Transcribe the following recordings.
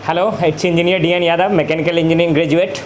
Hello, it's Engineer D.N. Yadav, Mechanical Engineering graduate.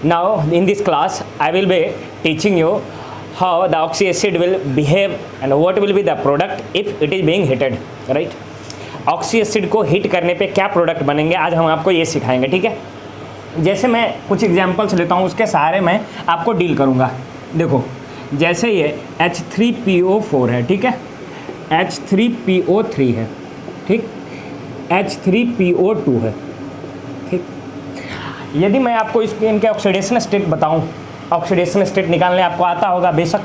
Now, in this class, I will be teaching you how the oxy acid will behave and what will be the product if it is being heated, right? Oxy acid को heat करने पे क्या product बनेंगे, आज हम आपको ये सिखाएंगे, ठीक है। जैसे मैं कुछ एग्जांपल्स लेता हूँ, उसके सहारे मैं आपको डील करूँगा। देखो, जैसे ये H3PO4 है, ठीक है, H3PO3 है, ठीक, H3PO2 है, ठीक। यदि मैं आपको इसके इनके ऑक्सीडेशन स्टेट बताऊं, ऑक्सीडेशन स्टेट निकालने आपको आता होगा बेशक।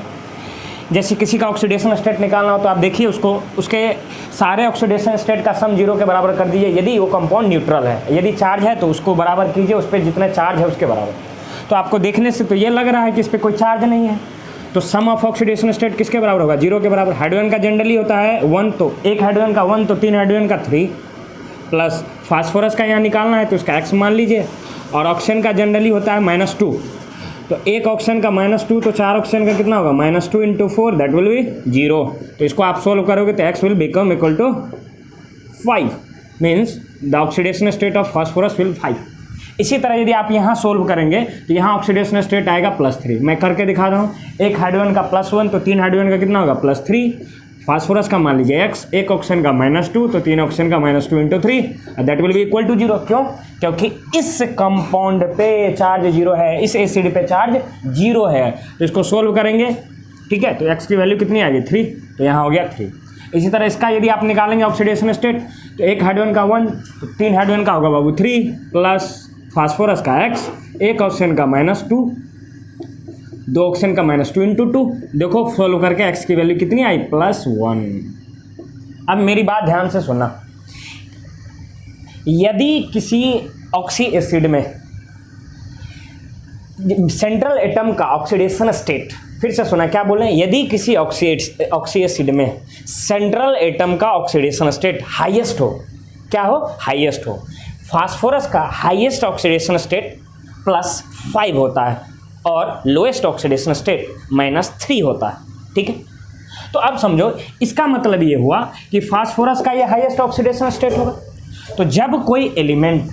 जैसे किसी का ऑक्सीडेशन स्टेट निकालना हो तो आप देखिए उसको, उसके सारे ऑक्सीडेशन स्टेट का सम 0 के बराबर कर दीजिए यदि वो कंपाउंड न्यूट्रल है। यदि चार्ज है तो उसको बराबर कीजिए उस पर जितने चार्ज है उसके बराबर। तो आपको देखने से तो ये लग रहा है कि इस पर कोई चार्ज नहीं है, तो सम ऑफ ऑक्सीडेशन स्टेट किसके बराबर होगा? 0 के बराबर। हाइड्रोजन का जनरली होता है 1, तो एक हाइड्रोजन का 1 तो 3 हाइड्रोजन का 3, प्लस फास्फोरस का यहाँ निकालना है तो उसका x मान लीजिए, और ऑक्सीजन का जनरली होता है -2, तो एक ऑक्सीजन का -2 तो 4 ऑक्सीजन का कितना होगा? -2 × 4 दैट विल बी 0। तो इसको आप सोल्व करोगे तो x will become equal to 5, means the oxidation state of phosphorus will 5। इसी तरह यदि आप यहाँ सोल्व करेंगे तो यहाँ ऑक्सीडेशन स्टेट आएगा +3। मैं करके दिखा रहा हूँ, एक हाइड्रोजन का +1 तो 3 हाइड्रोजन का कितना होगा? +3। फास्फोरस का मान लीजिए x, एक ऑक्सीजन का -2 तो 3 ऑक्सीजन का -2 × 3 that will be equal to 0। क्यों? क्योंकि इस कंपाउंड पे चार्ज 0 है, इस एसिड पे चार्ज 0 है। तो इसको सोल्व करेंगे, ठीक है, तो x की वैल्यू कितनी आ गई? 3, तो यहाँ हो गया 3। इसी तरह इसका यदि आप निकालेंगे ऑक्सीडेशन स्टेट, तो एक हाइड्रोजन का 1 तो 3 हाइड्रोजन का होगा बाबू 3, प्लस फास्फोरस का x, एक ऑक्सीजन का -2, 2 ऑक्सीजन का -2 × 2। देखो सोल्व करके x की वैल्यू कितनी आई? +1। अब मेरी बात ध्यान से सुनना, यदि किसी ऑक्सी एसिड में सेंट्रल एटम का ऑक्सीडेशन स्टेट, फिर से सुना क्या बोले, यदि किसी ऑक्सी एसिड में सेंट्रल एटम का ऑक्सीडेशन स्टेट हाईएस्ट हो, क्या हो? हाईएस्ट हो। फास्फोरस का हाईएस्ट ऑक्सीडेशन स्टेट +5 होता है और लोएस्ट ऑक्सीडेशन स्टेट -3 होता है, ठीक है। तो अब समझो, इसका मतलब ये हुआ कि फास्फोरस का ये हाईएस्ट ऑक्सीडेशन स्टेट होगा। तो जब कोई एलिमेंट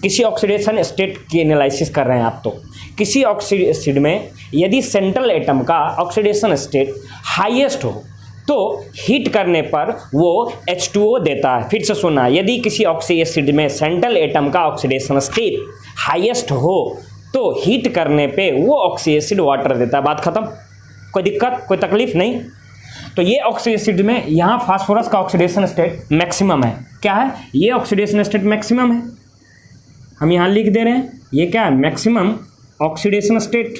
किसी ऑक्सीडेशन स्टेट की एनालिसिस कर रहे हैं आप, तो किसी ऑक्सी एसिड में यदि सेंट्रल एटम का ऑक्सीडेशन स्टेट हाईएस्ट हो तो हीट करने पर वो H2O देता है। फिर से सुना, यदि किसी ऑक्सी एसिड में सेंट्रल एटम का ऑक्सीडेशन स्टेट हाईएस्ट हो तो हीट करने पे वो ऑक्सी एसिड वाटर देता है। बात खत्म, कोई दिक्कत, कोई तकलीफ नहीं। तो ये ऑक्सी एसिड में यहाँ फास्फोरस का ऑक्सीडेशन स्टेट मैक्सिमम है। क्या है? ये ऑक्सीडेशन स्टेट मैक्सिमम है, हम यहाँ लिख दे रहे हैं, ये क्या है? Maximum oxidation state.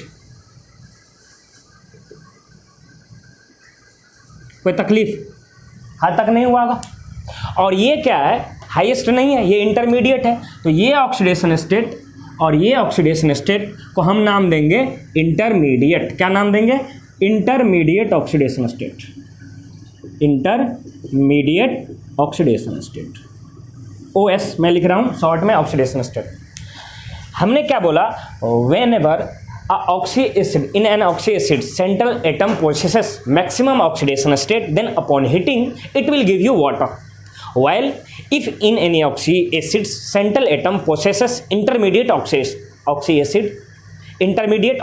कोई तकलीफ हद तक नहीं हुआ होगा। और ये क्या है? हाईएस्ट नहीं है, ये इंटरमीडिएट है। तो ये ऑक्सीडेशन स्टेट और ये ऑक्सीडेशन स्टेट को हम नाम देंगे इंटरमीडिएट। क्या नाम देंगे? Intermediate oxidation state. Intermediate oxidation state, OS मैं लिख रहा हूँ शॉर्ट में, ऑक्सीडेशन स्टेट। हमने क्या बोला? Whenever a oxy acid in an oxy acid central atom possesses maximum oxidation state, then upon heating it will give you water, while if in any oxy acid central atom possesses intermediate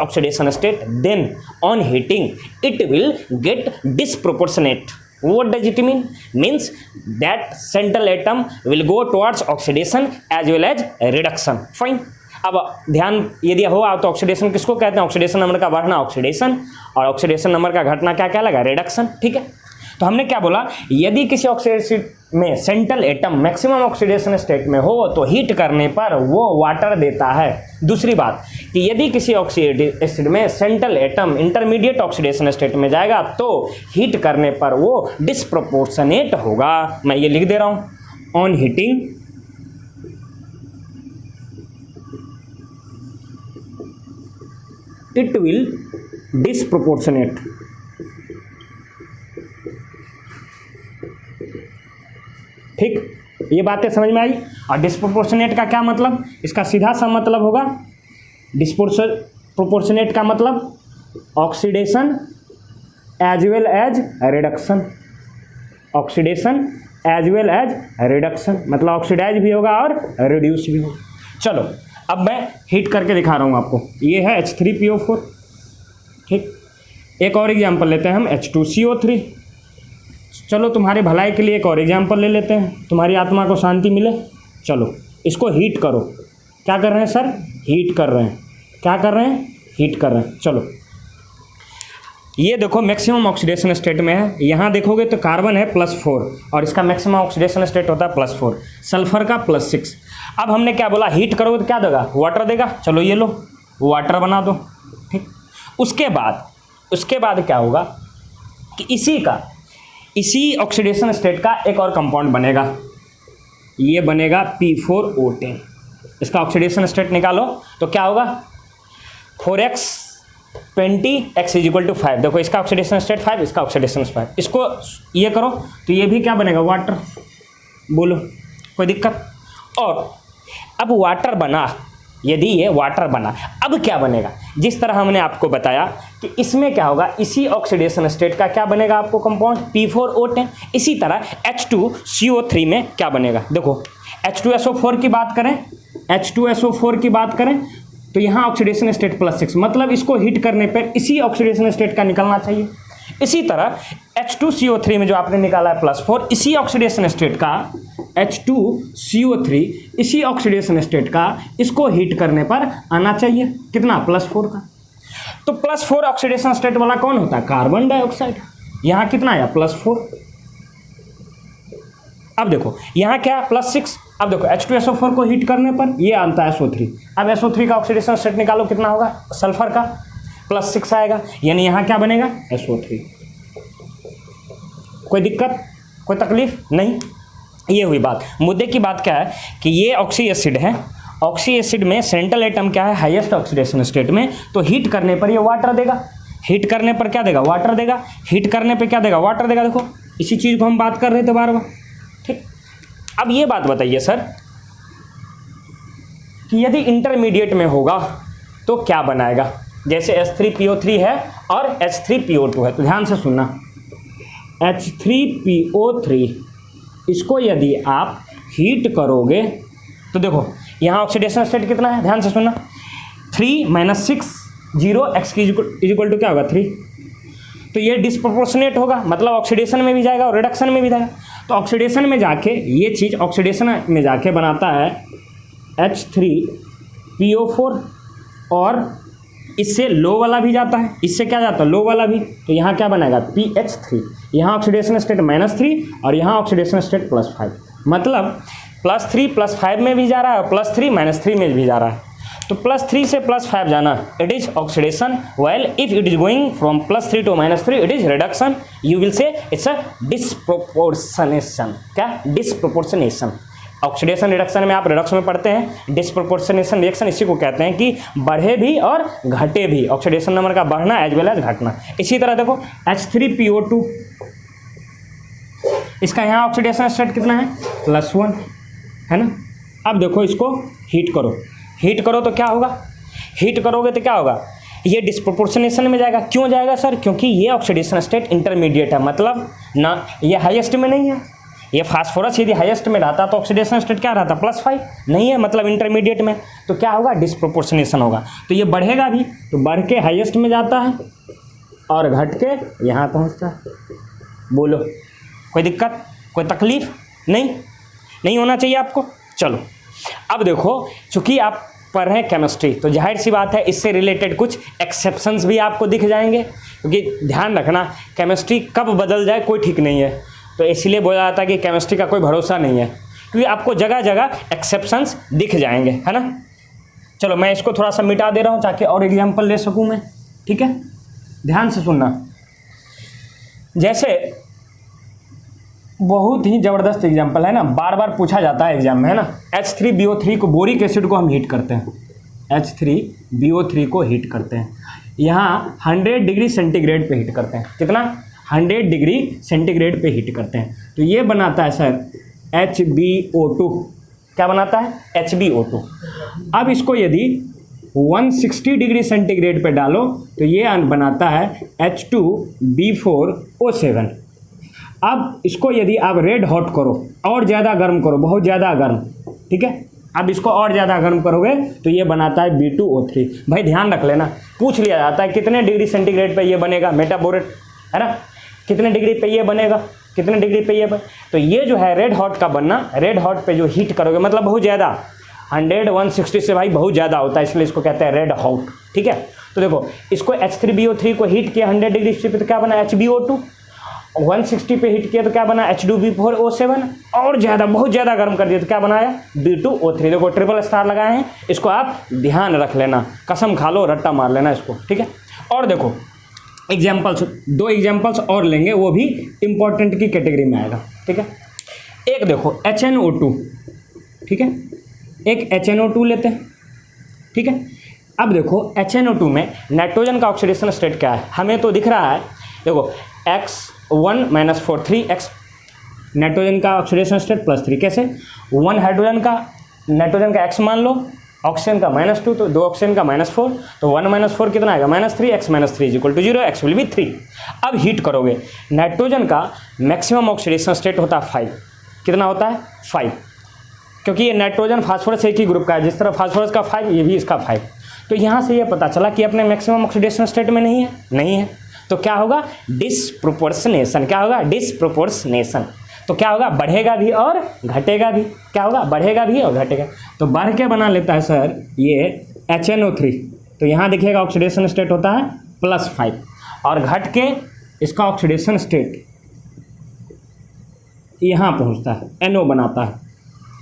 oxidation state, then on heating it will get disproportionate. What does it mean? Means that central atom will go towards oxidation as well as reduction. Fine. अब ध्यान यदि हो तो oxidation किसको कहते हैं? Oxidation number का बढ़ना ऑक्सीडेशन, और ऑक्सीडेशन नंबर का घटना क्या कहलाएगा? रिडक्शन, ठीक है। तो हमने क्या बोला? यदि किसी ऑक्सीडेशन में central atom maximum oxidation state में हो तो हीट करने पर वो वाटर देता है। दूसरी बात कि यदि किसी ऑक्सी एसिड में central atom intermediate oxidation state में जाएगा तो हीट करने पर वो डिस्प्रोपोर्शनेट होगा। मैं ये लिख दे रहा हूँ, on heating it will disproportionate। ठीक, ये बातें समझ में आई। और डिस्प्रोपोर्शनेट का क्या मतलब? इसका सीधा सा मतलब होगा, डिस्प्रोपोर्शनेट का मतलब oxidation as well as reduction. Oxidation as well as reduction, मतलब ऑक्सीडाइज भी होगा और रिड्यूस भी होगा। चलो अब मैं हीट करके दिखा रहा हूँ आपको। ये है H3PO4, ठीक। एक और एग्जाम्पल लेते हैं हम H2CO3। चलो तुम्हारे भलाई के लिए एक और एग्जाम्पल ले लेते हैं, तुम्हारी आत्मा को शांति मिले। चलो इसको हीट करो। क्या कर रहे हैं सर? हीट कर रहे हैं। क्या कर रहे हैं? हीट कर रहे हैं। चलो ये देखो मैक्सिमम ऑक्सीडेशन स्टेट में है। यहाँ देखोगे तो कार्बन है +4 और इसका मैक्सिमम ऑक्सीडेशन स्टेट होता है +4, सल्फर का +6। अब हमने क्या बोला? हीट करोगे तो क्या देगा? वाटर देगा। चलो ये लो वाटर बना दो, ठीक। उसके बाद क्या होगा कि इसी ऑक्सीडेशन स्टेट का एक और कंपाउंड बनेगा, ये बनेगा P4O10। इसका ऑक्सीडेशन स्टेट निकालो तो क्या होगा? 4x 20 x = 5। देखो इसका ऑक्सीडेशन स्टेट 5, इसका ऑक्सीडेशन 5। इसको ये करो तो ये भी क्या बनेगा? वाटर। बोलो कोई दिक्कत? और अब वाटर बना, यदि ये वाटर बना, अब क्या बनेगा? जिस तरह हमने आपको बताया कि इसमें क्या होगा, इसी ऑक्सीडेशन स्टेट का क्या बनेगा आपको कंपाउंड? P4O10। इसी तरह H2CO3 में क्या बनेगा? देखो H2SO4 की बात करें तो यहाँ ऑक्सीडेशन स्टेट +6, मतलब इसको हीट करने पर इसी ऑक्सीडेशन स्टेट का निकलना चाहिए। इसी तरह H2CO3 में जो आपने निकाला है +4, इसी ऑक्सीडेशन स्टेट का H2CO3 इसी ऑक्सीडेशन स्टेट का इसको हीट करने पर आना चाहिए कितना? +4 का। तो +4 ऑक्सीडेशन स्टेट वाला कौन होता है? Carbon dioxide. यहाँ कितना आया? +4। अब देखो यहाँ क्या है? +6। अब देखो H2SO4 को हीट करने पर ये आता है SO3। अब SO3 का ऑक्सीडेशन स्टेट निकालो, कितना होगा? सल्फर का +6 आएगा, यानी यहाँ क्या बनेगा? SO3। कोई दिक्कत, कोई तकलीफ नहीं। ये हुई बात। मुद्दे की बात क्या है कि ये ऑक्सी एसिड है, ऑक्सी एसिड में सेंट्रल एटम क्या है? हाईएस्ट ऑक्सीडेशन स्टेट में। तो हीट करने पर ये वाटर देगा। हीट करने पर क्या देगा? वाटर देगा। हीट करने पर क्या देगा? वाटर देगा। देखो इसी चीज़ को हम बात कर रहे थे बार बार, ठीक। अब ये बात बताइए सर कि यदि इंटरमीडिएट में होगा तो क्या बनाएगा? जैसे H3PO3 है और H3PO2 है, तो ध्यान से सुनना। H3PO3 इसको यदि आप हीट करोगे तो देखो यहाँ ऑक्सीडेशन स्टेट कितना है? ध्यान से सुनना। 3 - 6 0 x = क्या होगा? 3। तो ये डिस्प्रोपोर्शनेट होगा, मतलब ऑक्सीडेशन में भी जाएगा और रिडक्शन में भी जाएगा। तो ऑक्सीडेशन में जाके ये चीज़ ऑक्सीडेशन में जाके बनाता है H3PO4 और इससे लो वाला भी जाता है, इससे क्या जाता है? लो वाला भी। तो यहाँ क्या बनाएगा? PH3। यहाँ ऑक्सीडेशन स्टेट -3 और यहाँ ऑक्सीडेशन स्टेट +5, मतलब +3 +5 में भी जा रहा है और +3 -3 में भी जा रहा है। तो +3 से +5 जाना, it is oxidation. Well if it is going from +3 to -3, it is reduction. You will say it's a disproportionation. क्या? डिस्प्रोपोर्शनेशन। ऑक्सीडेशन रिडक्शन में आप रिडक्शन में पढ़ते हैं। डिस्प्रोपोर्शनेशन रिएक्शन इसी को कहते हैं कि बढ़े भी और घटे भी, ऑक्सीडेशन नंबर का बढ़ना एज वेल एज घटना। इसी तरह देखो H3PO2, इसका यहाँ ऑक्सीडेशन स्टेट कितना है? +1 है ना। अब देखो इसको हीट करो तो क्या होगा? हीट करोगे तो क्या होगा? ये डिस्प्रोपोर्शनेशन में जाएगा। क्यों जाएगा सर? क्योंकि ये ऑक्सीडेशन स्टेट इंटरमीडिएट है, मतलब ना ये हाईएस्ट में नहीं है। ये फास्फोरस यदि हाईएस्ट में रहता तो ऑक्सीडेशन स्टेट क्या रहता? +5 नहीं है, मतलब इंटरमीडिएट में। तो क्या होगा? डिस्प्रोपोर्शनेशन होगा। तो ये बढ़ेगा भी, तो बढ़ के हाईएस्ट में जाता है और घट के यहाँ पहुँचता है। बोलो कोई दिक्कत, कोई तकलीफ? नहीं होना चाहिए आपको। चलो अब देखो, चूँकि आप पढ़ रहे हैं केमिस्ट्री, तो जाहिर सी बात है इससे रिलेटेड कुछ एक्सेप्शंस भी आपको दिख जाएंगे, क्योंकि ध्यान रखना केमिस्ट्री कब बदल जाए कोई ठीक नहीं है। तो इसलिए बोला जाता है कि केमिस्ट्री का कोई भरोसा नहीं है, क्योंकि आपको जगह जगह एक्सेप्शंस दिख जाएंगे, है ना। चलो मैं इसको थोड़ा सा मिटा दे रहा हूँ ताकि और एग्जाम्पल ले सकूँ मैं, ठीक है। ध्यान से सुनना। जैसे बहुत ही ज़बरदस्त एग्जाम्पल है ना, बार बार पूछा जाता है एग्जाम में, है ना। H3BO3 को, बोरिक एसिड को हम हीट करते हैं। H3BO3 को हीट करते हैं, यहाँ 100 डिग्री सेंटीग्रेड पे हीट करते हैं। कितना? 100 डिग्री सेंटीग्रेड पे हीट करते हैं। तो ये बनाता है सर HbO2। क्या बनाता है? HbO2। अब इसको यदि 160 डिग्री सेंटीग्रेड पे डालो तो ये बनाता है H2B4O7। अब इसको यदि आप रेड हॉट करो, और ज़्यादा गर्म करो, बहुत ज़्यादा गर्म, ठीक है, अब इसको और ज़्यादा गर्म करोगे तो ये बनाता है B2O3। भाई ध्यान रख लेना, पूछ लिया जाता है कितने डिग्री सेंटीग्रेड पे ये बनेगा मेटाबोरेट, है ना, कितने डिग्री पे ये बनेगा, कितने डिग्री पे ये तो ये जो है रेड हॉट का बनना, रेड हॉट पे जो हीट करोगे मतलब बहुत ज़्यादा 100-160 से भाई बहुत ज़्यादा होता है, इसलिए इसको कहते हैं रेड हॉट, ठीक है। तो देखो इसको H3BO3 को हीट किया 100 डिग्री पे तो क्या बना HBO2, 160 पे हीट किया तो क्या बना H2B4O7, और ज़्यादा बहुत ज़्यादा गर्म कर दिया तो क्या बनाया B2O3। देखो ट्रिपल स्टार लगाए हैं, इसको आप ध्यान रख लेना, कसम खा लो, रट्टा मार लेना इसको, ठीक है। और देखो एग्जाम्पल्स, 2 एग्जाम्पल्स और लेंगे, वो भी इंपॉर्टेंट की कैटेगरी में आएगा, ठीक है। एक देखो HNO2, ठीक है, एक HNO2 लेते हैं, ठीक है। अब देखो HNO2 में नाइट्रोजन का ऑक्सीडेशन स्टेट क्या है, हमें तो दिख रहा है, देखो X1 - 4 3x नाइट्रोजन का ऑक्सीडेशन स्टेट +3, कैसे 1 हाइड्रोजन का नाइट्रोजन का X मान लो, ऑक्सीजन का -2, तो 2 ऑक्सीजन का -4, तो 1 - 4 कितना आएगा -3, x - 3 = 0, x विल बी 3। अब हीट करोगे, नाइट्रोजन का मैक्सिमम ऑक्सीडेशन स्टेट होता है 5, कितना होता है 5, क्योंकि ये नाइट्रोजन फास्फोरस एक ही ग्रुप का है, जिस तरह फास्फोरस का 5 ये भी इसका 5। तो यहाँ से ये पता चला कि अपने मैक्सिमम ऑक्सीडेशन स्टेट में नहीं है, तो क्या होगा डिसप्रोपोर्शनेशन, क्या होगा डिसप्रोपोर्शनेशन, तो क्या होगा बढ़ेगा भी और घटेगा भी, क्या होगा बढ़ेगा भी और घटेगा। तो बढ़ के बना लेता है सर ये HNO3, तो यहाँ देखिएगा ऑक्सीडेशन स्टेट होता है +5, और घट के इसका ऑक्सीडेशन स्टेट यहाँ पहुँचता है NO बनाता है,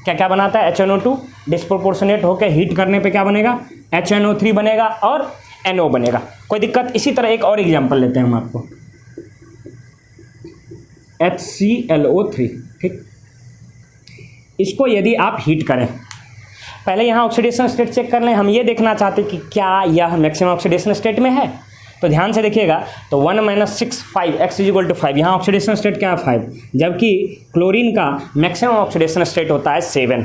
क्या बनाता है HNO2, डिस्प्रोपोर्शनेट होकर हीट करने पे क्या बनेगा HNO3 बनेगा और NO बनेगा, कोई दिक्कत। इसी तरह एक और एग्जांपल लेते हैं हम आपको, HClO3, ठीक, इसको यदि आप हीट करें, पहले यहाँ ऑक्सीडेशन स्टेट चेक कर लें, हम ये देखना चाहते हैं कि क्या यह मैक्सिमम ऑक्सीडेशन स्टेट में है, तो ध्यान से देखिएगा, तो 1 - 6 5 x = 5, यहाँ ऑक्सीडेशन स्टेट क्या है 5, जबकि क्लोरीन का मैक्सिमम ऑक्सीडेशन स्टेट होता है 7,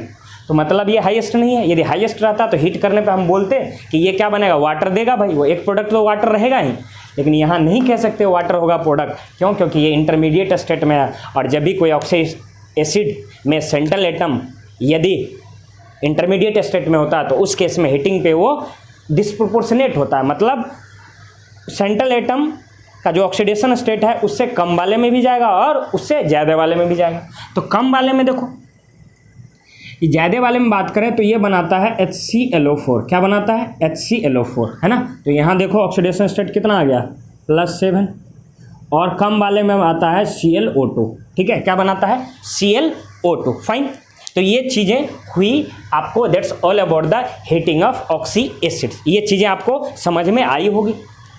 तो मतलब ये हाईएस्ट नहीं है। यदि हाईएस्ट रहता तो हीट करने पे हम बोलते कि ये क्या बनेगा वाटर देगा, भाई वो एक प्रोडक्ट तो वाटर रहेगा ही, लेकिन यहाँ नहीं कह सकते वाटर होगा प्रोडक्ट, क्यों, क्योंकि ये इंटरमीडिएट स्टेट में है, और जब भी कोई ऑक्सीडेशन एसिड में सेंट्रल एटम यदि इंटरमीडिएट स्टेट में होता है तो उस केस में हीटिंग पे वो डिस्प्रोपोर्शनेट होता है, मतलब सेंट्रल एटम का जो ऑक्सीडेशन स्टेट है उससे कम वाले में भी जाएगा और उससे ज़्यादा वाले में भी जाएगा। तो कम वाले में देखो, ज़्यादा वाले में बात करें तो ये बनाता है HClO4, क्या बनाता है HClO4, है ना। तो यहाँ देखो ऑक्सीडेशन स्टेट कितना आ गया +7, और कम वाले में आता है ClO2, ठीक है, क्या बनाता है ClO2, फाइन। तो ये चीज़ें हुई आपको, that's all about the heating of oxy acids, ये चीज़ें आपको समझ में आई होगी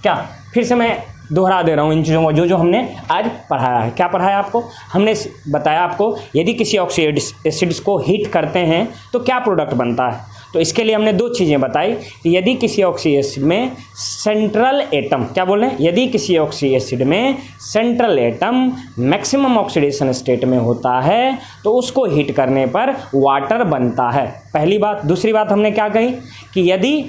क्या। फिर से मैं दोहरा दे रहा हूँ इन चीज़ों को जो हमने आज पढ़ाया है। क्या पढ़ाया आपको, हमने बताया आपको यदि किसी ऑक्सी एसिड्स को हीट करते हैं तो क्या प्रोडक्ट बनता है। तो इसके लिए हमने 2 चीज़ें बताई कि यदि किसी ऑक्सी एसिड में सेंट्रल एटम, क्या बोल रहे हैं, यदि किसी ऑक्सी एसिड में central atom maximum oxidation state में होता है तो उसको हीट करने पर वाटर बनता है, पहली बात। दूसरी बात हमने क्या कही कि यदि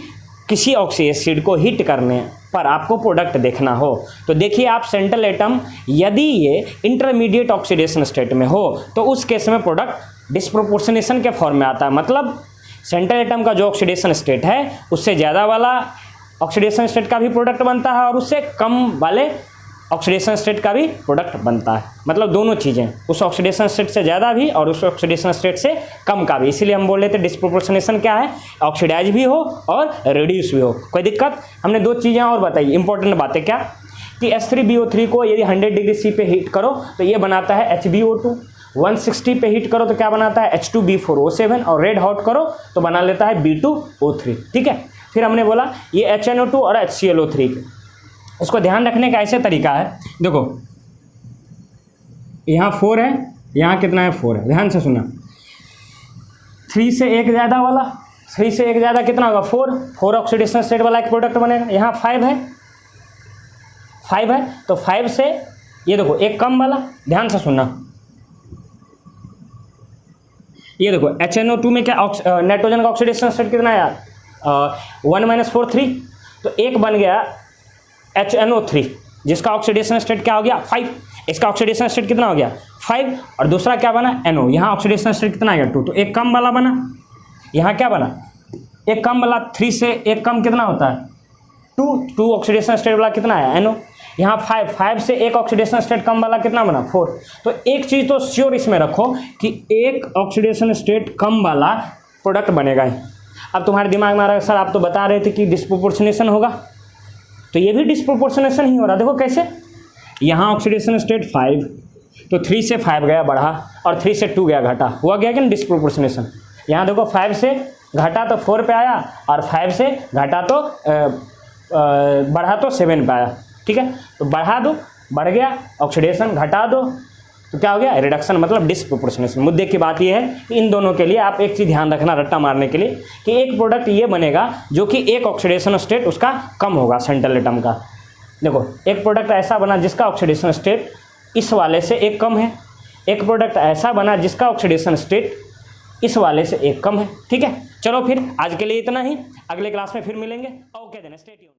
किसी ऑक्सी एसिड को हीट करने पर आपको प्रोडक्ट देखना हो तो देखिए आप सेंट्रल एटम यदि ये इंटरमीडिएट ऑक्सीडेशन स्टेट में हो तो उस केस में प्रोडक्ट डिस्प्रोपोर्शनेशन के फॉर्म में आता है, मतलब सेंट्रल एटम का जो ऑक्सीडेशन स्टेट है उससे ज़्यादा वाला ऑक्सीडेशन स्टेट का भी प्रोडक्ट बनता है और उससे कम वाले ऑक्सीडेशन स्टेट का भी प्रोडक्ट बनता है, मतलब दोनों चीज़ें, उस ऑक्सीडेशन स्टेट से ज़्यादा भी और उस ऑक्सीडेशन स्टेट से कम का भी। इसीलिए हम बोल रहे थे डिस्प्रोपोर्शनेशन क्या है, ऑक्सीडाइज भी हो और रिड्यूस भी हो। कोई दिक्कत। हमने 2 चीज़ें और बताई इंपॉर्टेंट बातें, क्या कि H3BO3 को यदि 100 डिग्री C पे हीट करो तो ये बनाता है HbO2, 160 पे हीट करो तो क्या बनाता है H2B4O7, और रेड हॉट करो तो बना लेता है B2O3, ठीक है। फिर हमने बोला ये HNO2 और HClO3, उसको ध्यान रखने का ऐसे तरीका है, देखो यहाँ 4 है, यहाँ कितना है 4 है, ध्यान से सुना, 3 से 1 ज़्यादा वाला, 3 से 1 ज़्यादा कितना होगा 4 ऑक्सीडेशन स्टेट वाला एक प्रोडक्ट बनेगा। यहाँ 5 है तो 5 से ये देखो एक कम वाला, ध्यान से सुनना, ये देखो HNO2 में क्या नाइट्रोजन का ऑक्सीडेशन स्टेट कितना है यार 1 - 4 3, तो एक बन गया HNO3 जिसका ऑक्सीडेशन स्टेट क्या हो गया 5। इसका ऑक्सीडेशन स्टेट कितना हो गया 5, और दूसरा क्या बना NO, यहाँ ऑक्सीडेशन स्टेट कितना आ गया 2, तो एक कम वाला बना, यहाँ क्या बना एक कम वाला, 3 से एक कम कितना होता है 2 ऑक्सीडेशन स्टेट वाला कितना आया NO, यहाँ 5 से एक ऑक्सीडेशन स्टेट कम वाला कितना बना 4। तो एक चीज़ तो श्योर इसमें रखो कि एक ऑक्सीडेशन स्टेट कम वाला प्रोडक्ट बनेगा ही। अब तुम्हारे दिमाग में आ रहा है सर आप तो बता रहे थे कि डिस्प्रोपोर्शनेशन होगा, तो ये भी डिस्प्रोपोर्शनेशन ही हो रहा। देखो कैसे, यहाँ ऑक्सीडेशन स्टेट 5, तो 3 से 5 गया बढ़ा और 3 से 2 गया घटा, हुआ गया कि नहीं डिस्प्रोपोर्शनेशन। यहाँ देखो 5 से घटा तो 4 पे आया और 5 से घटा तो बढ़ा तो 7 पे आया, ठीक है। तो बढ़ा दो बढ़ गया, ऑक्सीडेशन घटा दो तो क्या हो गया रिडक्शन, मतलब डिस्प्रोपोर्शनेशन। मुद्दे की बात यह है कि इन दोनों के लिए आप एक चीज़ ध्यान रखना रट्टा मारने के लिए कि एक प्रोडक्ट ये बनेगा जो कि एक ऑक्सीडेशन स्टेट उसका कम होगा सेंट्रल एटम का। देखो एक प्रोडक्ट ऐसा बना जिसका ऑक्सीडेशन स्टेट इस वाले से एक कम है, एक प्रोडक्ट ऐसा बना जिसका ऑक्सीडेशन स्टेट इस वाले से एक कम है, ठीक है। चलो फिर आज के लिए इतना ही, अगले क्लास में फिर मिलेंगे। Okay then stay tuned.